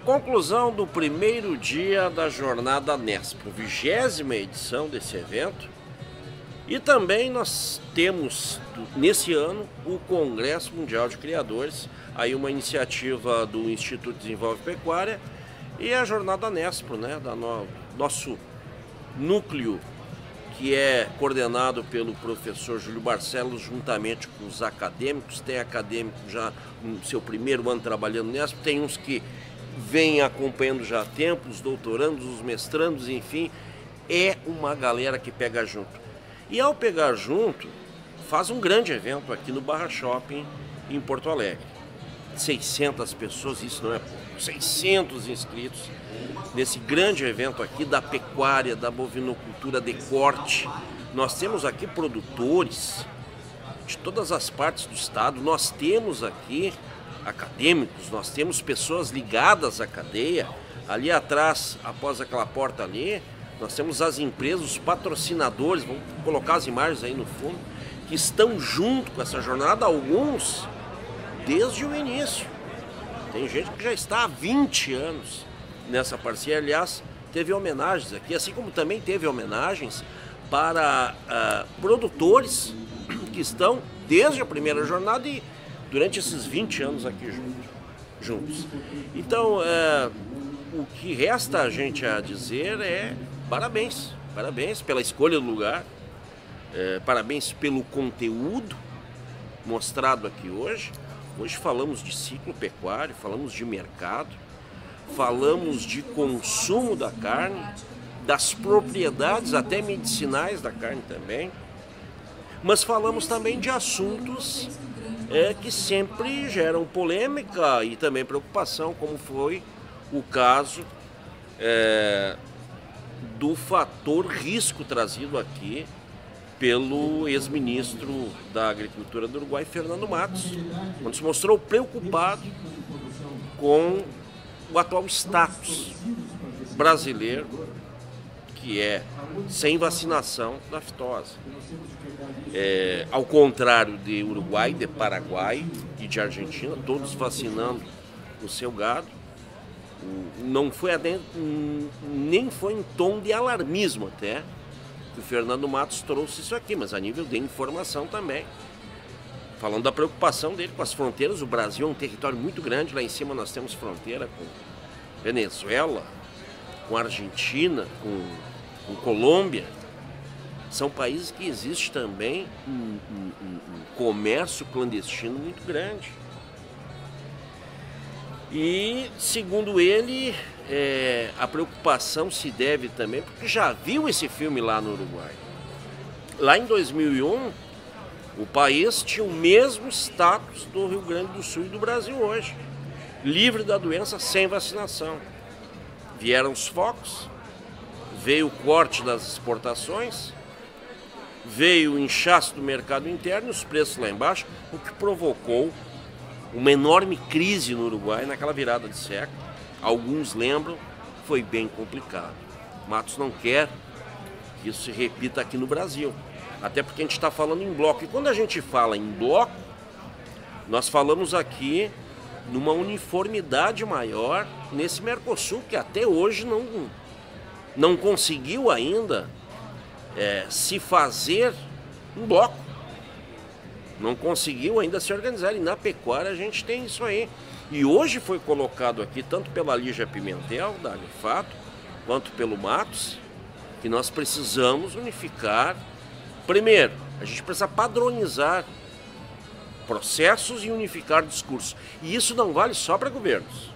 conclusão do primeiro dia da Jornada Nespro, 20ª edição desse evento. E também nós temos, nesse ano, o Congresso Mundial de Criadores, aí uma iniciativa do Instituto Desenvolve Pecuária e a Jornada Nespro, né, nosso núcleo, que é coordenado pelo professor Júlio Barcelos, juntamente com os acadêmicos. Tem acadêmico já no seu primeiro ano trabalhando nessa, tem uns que vêm acompanhando já há tempo, os doutorandos, os mestrandos, enfim, é uma galera que pega junto. E ao pegar junto, faz um grande evento aqui no Barra Shopping, em Porto Alegre. 600 pessoas, isso não é pouco, 600 inscritos nesse grande evento aqui da pecuária, da bovinocultura de corte. Nós temos aqui produtores de todas as partes do estado, nós temos aqui acadêmicos, nós temos pessoas ligadas à cadeia. Ali atrás, após aquela porta ali, nós temos as empresas, os patrocinadores, vamos colocar as imagens aí no fundo, que estão junto com essa jornada, alguns desde o início. Tem gente que já está há 20 anos nessa parceria. Aliás, teve homenagens aqui, assim como também teve homenagens para produtores que estão desde a primeira jornada e durante esses 20 anos aqui juntos. Então, o que resta a gente a dizer é parabéns, parabéns pela escolha do lugar, parabéns pelo conteúdo mostrado aqui hoje. Hoje falamos de ciclo pecuário, falamos de mercado, falamos de consumo da carne, das propriedades até medicinais da carne também, mas falamos também de assuntos que sempre geram polêmica e também preocupação, como foi o caso do fator risco trazido aqui pelo ex-ministro da Agricultura do Uruguai, Fernando Matos, quando se mostrou preocupado com o atual status brasileiro, que é sem vacinação da aftosa. Ao contrário de Uruguai, de Paraguai e de Argentina, todos vacinando o seu gado, não foi nem foi em tom de alarmismo até, que o Fernando Matos trouxe isso aqui, mas a nível de informação também. Falando da preocupação dele com as fronteiras, o Brasil é um território muito grande, lá em cima nós temos fronteira com Venezuela, com Argentina, com Colômbia. São países que existe também um comércio clandestino muito grande. E, segundo ele, a preocupação se deve também, porque já viu esse filme lá no Uruguai. Lá em 2001, o país tinha o mesmo status do Rio Grande do Sul e do Brasil hoje. Livre da doença, sem vacinação. Vieram os focos, veio o corte das exportações, veio o inchaço do mercado interno e os preços lá embaixo, o que provocou uma enorme crise no Uruguai naquela virada de século. Alguns lembram, foi bem complicado. Matos não quer que isso se repita aqui no Brasil, até porque a gente está falando em bloco. E quando a gente fala em bloco, nós falamos aqui numa uniformidade maior nesse Mercosul, que até hoje não conseguiu ainda se fazer um bloco. Não conseguiu ainda se organizar, e na pecuária a gente tem isso aí. E hoje foi colocado aqui, tanto pela Lígia Pimentel, da Alifato, quanto pelo Matos, que nós precisamos unificar. Primeiro, a gente precisa padronizar processos e unificar discursos. E isso não vale só para governos,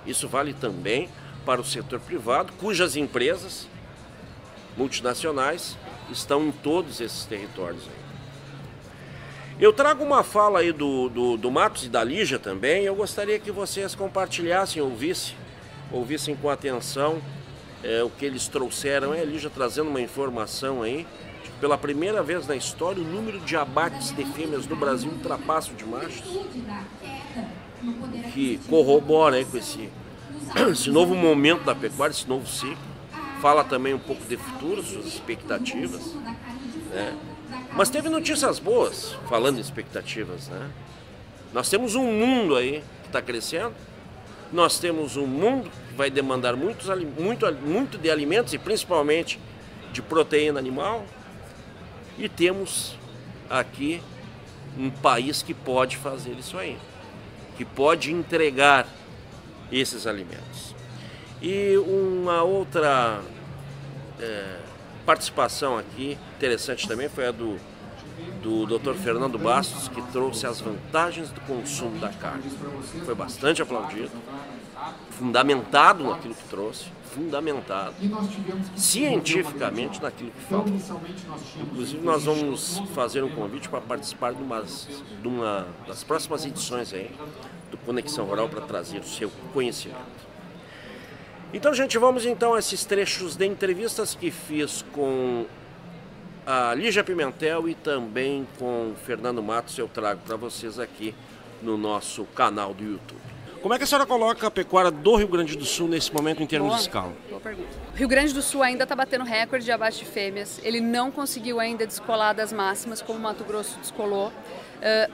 isso vale também para o setor privado, cujas empresas multinacionais estão em todos esses territórios aí. Eu trago uma fala aí do Matos e da Lígia também. Eu gostaria que vocês compartilhassem, ouvissem com atenção o que eles trouxeram. A Lígia trazendo uma informação aí, de que pela primeira vez na história o número de abates de fêmeas no Brasil ultrapassa o de machos, que corrobora aí com esse novo momento da pecuária, esse novo ciclo. Fala também um pouco de futuro, suas expectativas, né? Mas teve notícias boas, falando em expectativas, né? Nós temos um mundo aí que está crescendo, Nós temos um mundo que vai demandar muito de alimentos e principalmente de proteína animal. E temos aqui um país que pode fazer isso aí, que pode entregar esses alimentos. E uma outra participação aqui interessante também foi a do Dr. Fernando Bastos, que trouxe as vantagens do consumo da carne. Foi bastante aplaudido, fundamentado naquilo que trouxe, fundamentado cientificamente naquilo que falta. Inclusive nós vamos fazer um convite para participar de uma das próximas edições aí do Conexão Rural para trazer o seu conhecimento. Então, gente, vamos então a esses trechos de entrevistas que fiz com a Lígia Pimentel e também com o Fernando Matos. Eu trago para vocês aqui no nosso canal do YouTube. Como é que a senhora coloca a pecuária do Rio Grande do Sul nesse momento em termos de escala? Boa pergunta. O Rio Grande do Sul ainda está batendo recorde de abate de fêmeas. Ele não conseguiu ainda descolar das máximas, como o Mato Grosso descolou,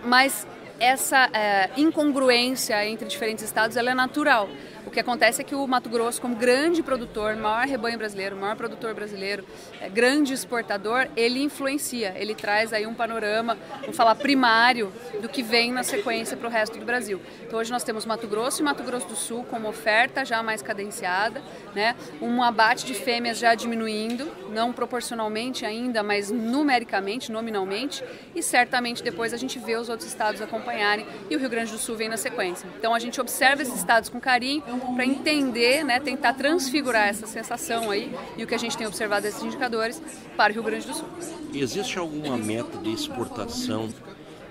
mas essa incongruência entre diferentes estados ela é natural. O que acontece é que o Mato Grosso, como grande produtor, maior rebanho brasileiro, maior produtor brasileiro, grande exportador, ele influencia, ele traz aí um panorama, vamos falar, primário do que vem na sequência para o resto do Brasil. Então hoje nós temos Mato Grosso e Mato Grosso do Sul como oferta já mais cadenciada, né? Um abate de fêmeas já diminuindo, não proporcionalmente ainda, mas numericamente, nominalmente, e certamente depois a gente vê os outros estados acompanharem e o Rio Grande do Sul vem na sequência. Então a gente observa esses estados com carinho, para entender, né, tentar transfigurar essa sensação aí e o que a gente tem observado desses indicadores para o Rio Grande do Sul. Existe alguma meta de exportação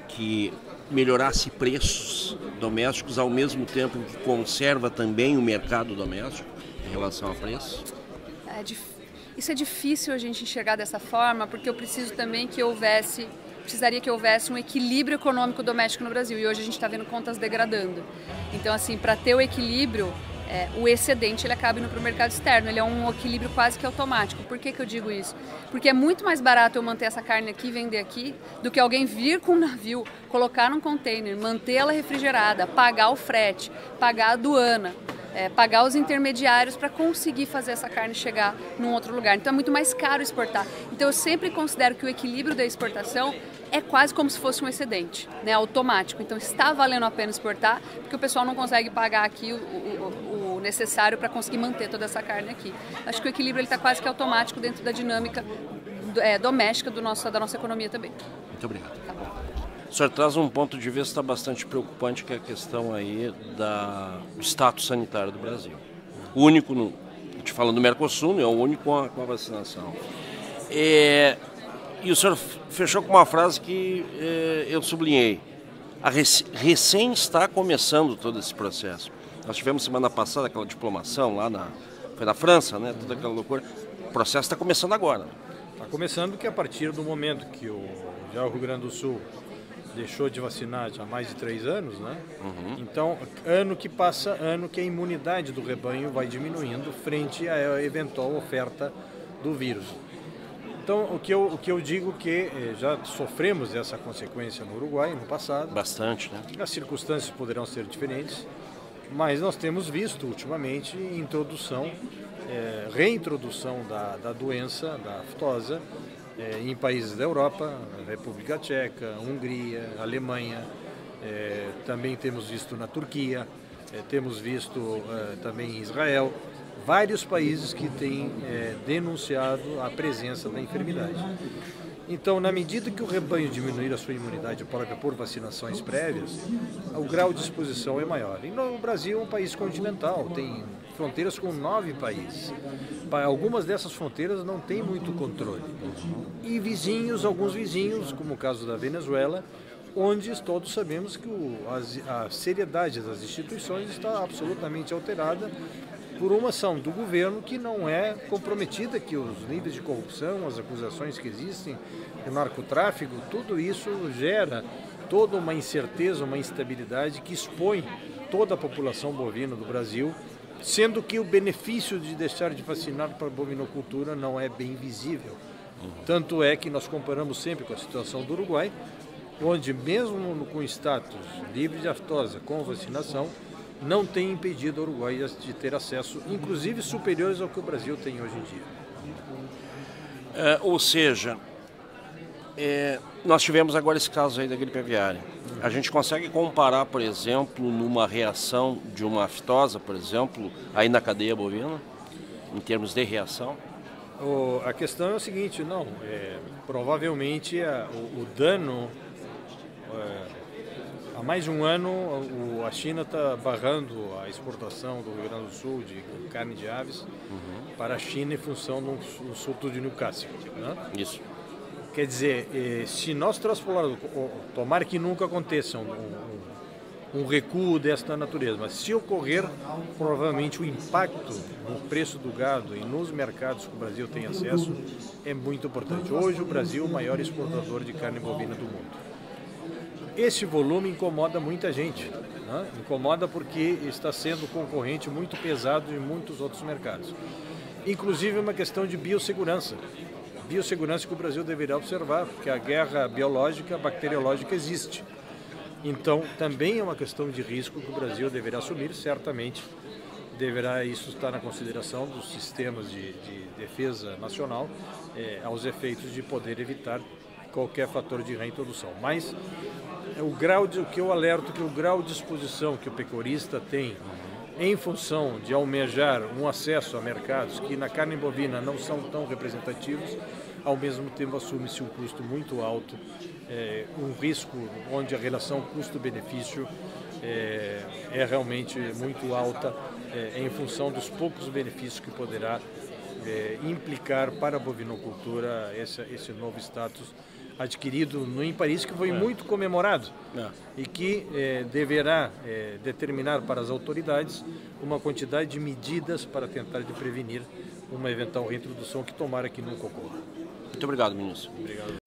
que melhorasse preços domésticos ao mesmo tempo que conserva também o mercado doméstico em relação a preço? Isso é difícil a gente enxergar dessa forma, porque eu preciso também precisaria que houvesse um equilíbrio econômico doméstico no Brasil, e hoje a gente está vendo contas degradando. Então, assim, para ter o equilíbrio, o excedente ele acaba indo para o mercado externo, ele é um equilíbrio quase que automático. Por que eu digo isso? Porque é muito mais barato eu manter essa carne aqui, vender aqui, do que alguém vir com um navio, colocar num container, manter ela refrigerada, pagar o frete, pagar a aduana, pagar os intermediários para conseguir fazer essa carne chegar num outro lugar. Então é muito mais caro exportar. Então eu sempre considero que o equilíbrio da exportação é quase como se fosse um excedente, né, automático. Então está valendo a pena exportar, porque o pessoal não consegue pagar aqui o necessário para conseguir manter toda essa carne aqui. Acho que o equilíbrio está quase que automático dentro da dinâmica doméstica da nossa economia também. Muito obrigado. Tá bom. O senhor traz um ponto de vista bastante preocupante, que é a questão aí do status sanitário do Brasil. O único, te falando do Mercosul, é o único com a vacinação. E o senhor fechou com uma frase que eu sublinhei. Recém está começando todo esse processo. Nós tivemos semana passada aquela diplomação lá foi na França, né? Toda aquela loucura. O processo está começando agora. Está começando que a partir do momento que já o Rio Grande do Sul deixou de vacinar já há mais de 3 anos, né? Uhum. Então, ano que passa, ano que a imunidade do rebanho vai diminuindo frente à eventual oferta do vírus. Então, o que eu digo que já sofremos essa consequência no Uruguai no passado. Bastante, né? As circunstâncias poderão ser diferentes, mas nós temos visto ultimamente reintrodução da doença, da aftosa, em países da Europa, República Tcheca, Hungria, Alemanha, também temos visto na Turquia, temos visto também em Israel, vários países que têm denunciado a presença da enfermidade. Então, na medida que o rebanho diminuir a sua imunidade própria por vacinações prévias, o grau de exposição é maior. E no Brasil é um país continental, tem fronteiras com 9 países. Algumas dessas fronteiras não têm muito controle. E alguns vizinhos, como o caso da Venezuela, onde todos sabemos que a seriedade das instituições está absolutamente alterada por uma ação do governo que não é comprometida, que os níveis de corrupção, as acusações que existem, o narcotráfico, tudo isso gera toda uma incerteza, uma instabilidade que expõe toda a população bovina do Brasil, sendo que o benefício de deixar de vacinar para a bovinocultura não é bem visível. Tanto é que nós comparamos sempre com a situação do Uruguai, onde mesmo com status livre de aftosa com vacinação, não tem impedido o Uruguai de ter acesso, inclusive superiores ao que o Brasil tem hoje em dia. Ou seja, nós tivemos agora esse caso aí da gripe aviária. A gente consegue comparar, por exemplo, numa reação de uma aftosa, por exemplo, aí na cadeia bovina, em termos de reação? A questão é o seguinte, provavelmente o dano, há mais de um ano a China está barrando a exportação do Rio Grande do Sul de carne de aves para a China em função do surto de Newcastle. Né? Isso. Quer dizer, se nós transformarmos, tomara que nunca aconteça um recuo desta natureza, mas se ocorrer, provavelmente o impacto no preço do gado e nos mercados que o Brasil tem acesso é muito importante. Hoje o Brasil é o maior exportador de carne bovina do mundo. Esse volume incomoda muita gente, né? Incomoda porque está sendo concorrente muito pesado em muitos outros mercados. Inclusive uma questão de biossegurança. Biossegurança que o Brasil deverá observar, porque a guerra biológica, bacteriológica existe. Então, também é uma questão de risco que o Brasil deverá assumir, certamente deverá isso estar na consideração dos sistemas de defesa nacional, aos efeitos de poder evitar qualquer fator de reintrodução. Mas o que eu alerto que o grau de exposição que o pecuarista tem em função de almejar um acesso a mercados que na carne bovina não são tão representativos, ao mesmo tempo assume-se um custo muito alto, um risco onde a relação custo-benefício é realmente muito alta em função dos poucos benefícios que poderá implicar para a bovinocultura esse novo status adquirido em Paris, que foi muito comemorado e que deverá determinar para as autoridades uma quantidade de medidas para tentar prevenir uma eventual reintrodução que tomara que nunca ocorra. Muito obrigado, ministro. Obrigado.